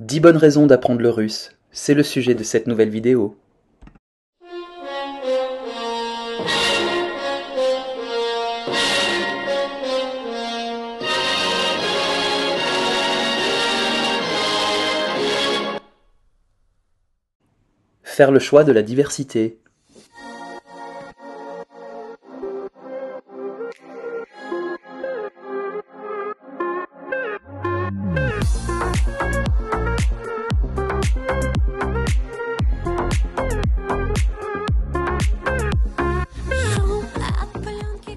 10 bonnes raisons d'apprendre le russe, c'est le sujet de cette nouvelle vidéo. Faire le choix de la diversité.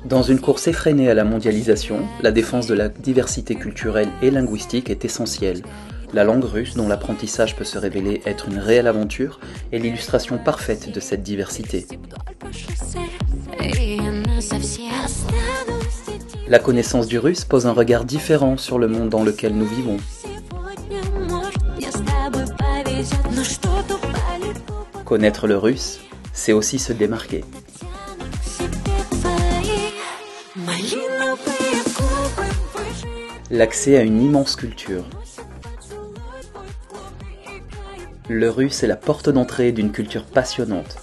Dans une course effrénée à la mondialisation, la défense de la diversité culturelle et linguistique est essentielle. La langue russe, dont l'apprentissage peut se révéler être une réelle aventure, est l'illustration parfaite de cette diversité. La connaissance du russe pose un regard différent sur le monde dans lequel nous vivons. Connaître le russe, c'est aussi se démarquer. L'accès à une immense culture. Le russe est la porte d'entrée d'une culture passionnante.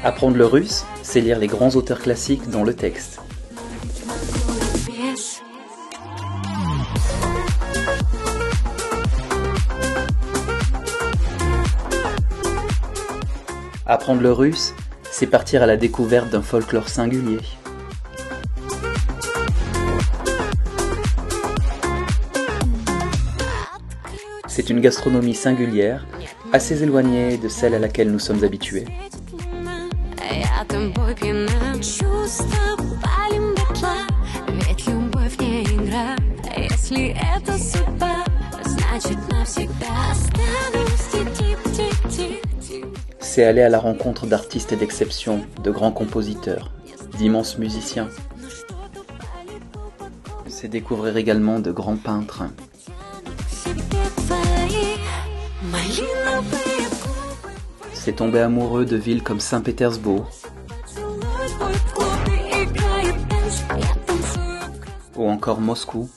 Apprendre le russe, c'est lire les grands auteurs classiques dans le texte. Apprendre le russe, c'est partir à la découverte d'un folklore singulier. C'est une gastronomie singulière, assez éloignée de celle à laquelle nous sommes habitués. C'est aller à la rencontre d'artistes d'exception, de grands compositeurs, d'immenses musiciens. C'est découvrir également de grands peintres. C'est tomber amoureux de villes comme Saint-Pétersbourg ou encore Moscou.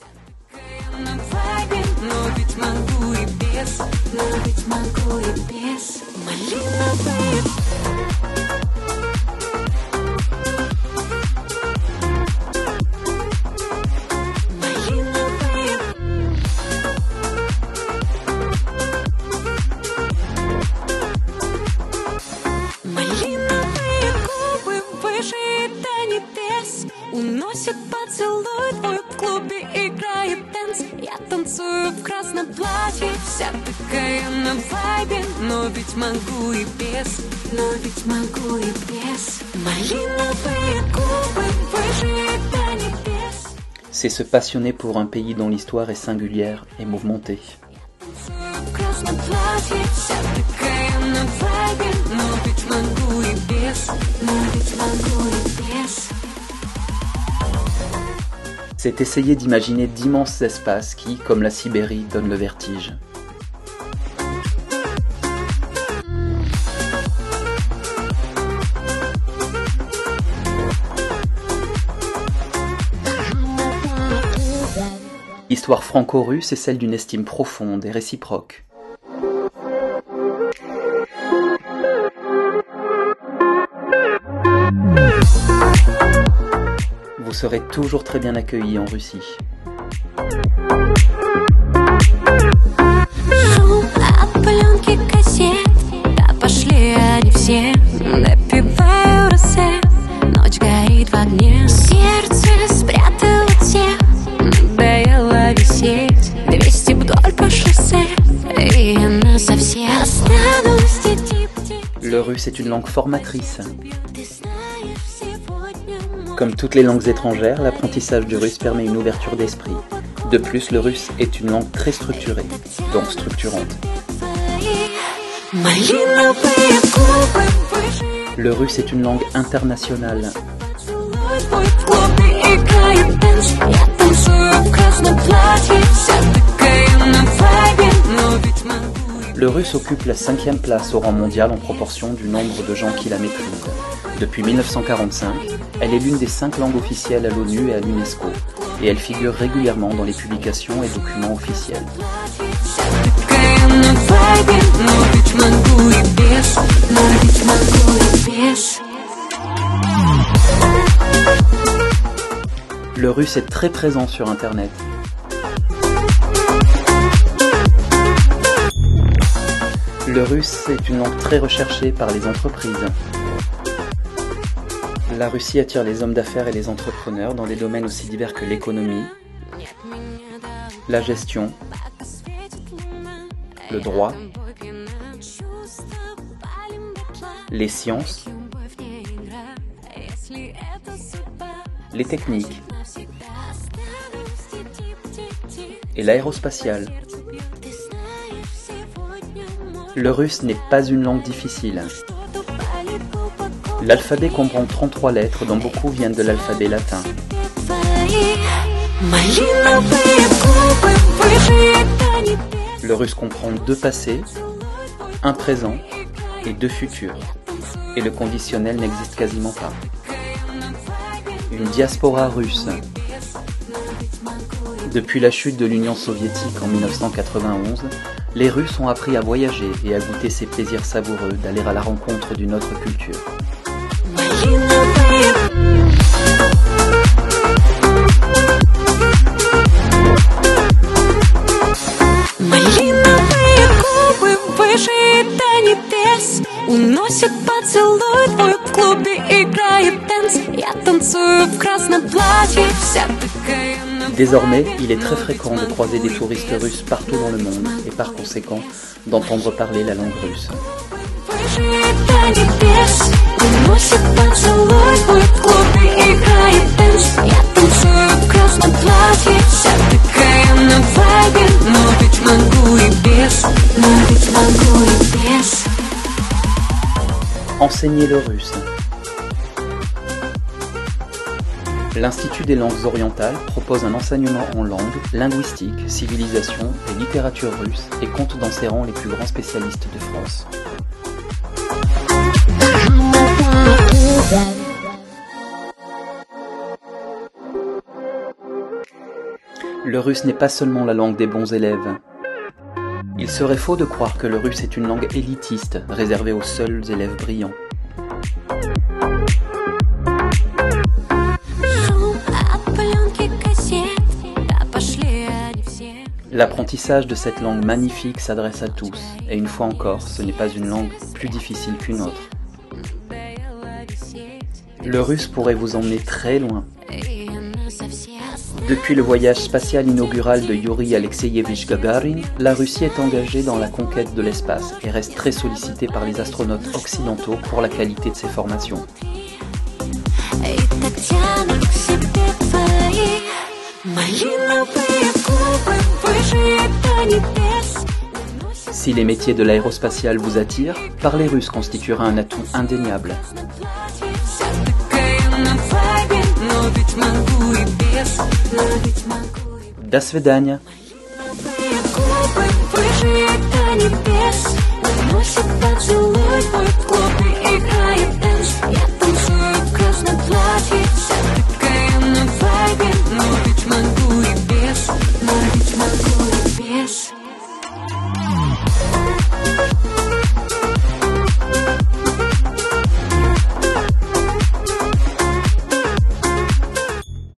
Уносит поцелуй твой в клубе, играет дэнс. Я танцую в красном платье, вся такая на вайбе. Но ведь могу и без, но ведь могу и без. Малиновые губы выжигают до небес. C'est se passionner pour un pays dont l'histoire est singulière et mouvementée. Танцую в красном платье, вся такая на вайбе. Но ведь могу и без, но ведь могу и без. C'est essayer d'imaginer d'immenses espaces qui, comme la Sibérie, donnent le vertige. L'histoire franco-russe est celle d'une estime profonde et réciproque. Vous serez toujours très bien accueillis en Russie. Le russe est une langue formatrice. Comme toutes les langues étrangères, l'apprentissage du russe permet une ouverture d'esprit. De plus, le russe est une langue très structurée, donc structurante. Le russe est une langue internationale. Я танцую в красном платье, вся такая на Le russe occupe la 5e place au rang mondial en proportion du nombre de gens qui la maîtrisent. Depuis 1945, elle est l'une des 5 langues officielles à l'ONU et à l'UNESCO, et elle figure régulièrement dans les publications et documents officiels. Le russe est très présent sur Internet. Le russe est une langue très recherchée par les entreprises. La Russie attire les hommes d'affaires et les entrepreneurs dans des domaines aussi divers que l'économie, la gestion, le droit, les sciences, les techniques et l'aérospatiale. Le russe n'est pas une langue difficile. L'alphabet comprend 33 lettres dont beaucoup viennent de l'alphabet latin. Le russe comprend 2 passés, un présent et 2 futurs. Et le conditionnel n'existe quasiment pas. Une diaspora russe. Depuis la chute de l'Union soviétique en 1991, les Russes ont appris à voyager et à goûter ces plaisirs savoureux d'aller à la rencontre d'une autre culture. Уносит поцелуй твой в клубе, играет дэнс. Я танцую в красном платье, вся такая. Désormais, il est très fréquent de croiser des touristes russes partout dans le monde et par conséquent d'entendre parler la langue russe. Enseigner le russe. L'Institut des langues orientales propose un enseignement en langue, linguistique, civilisation et littérature russe et compte dans ses rangs les plus grands spécialistes de France. Le russe n'est pas seulement la langue des bons élèves. Il serait faux de croire que le russe est une langue élitiste, réservée aux seuls élèves brillants. L'apprentissage de cette langue magnifique s'adresse à tous, et une fois encore, ce n'est pas une langue plus difficile qu'une autre. Le russe pourrait vous emmener très loin. Depuis le voyage spatial inaugural de Yuri Alexeyevich Gagarin, la Russie est engagée dans la conquête de l'espace et reste très sollicitée par les astronautes occidentaux pour la qualité de ses formations. Si les métiers de l'aérospatiale vous attirent, parler russe constituera un atout indéniable. До свидания. Уносит поцелуй твой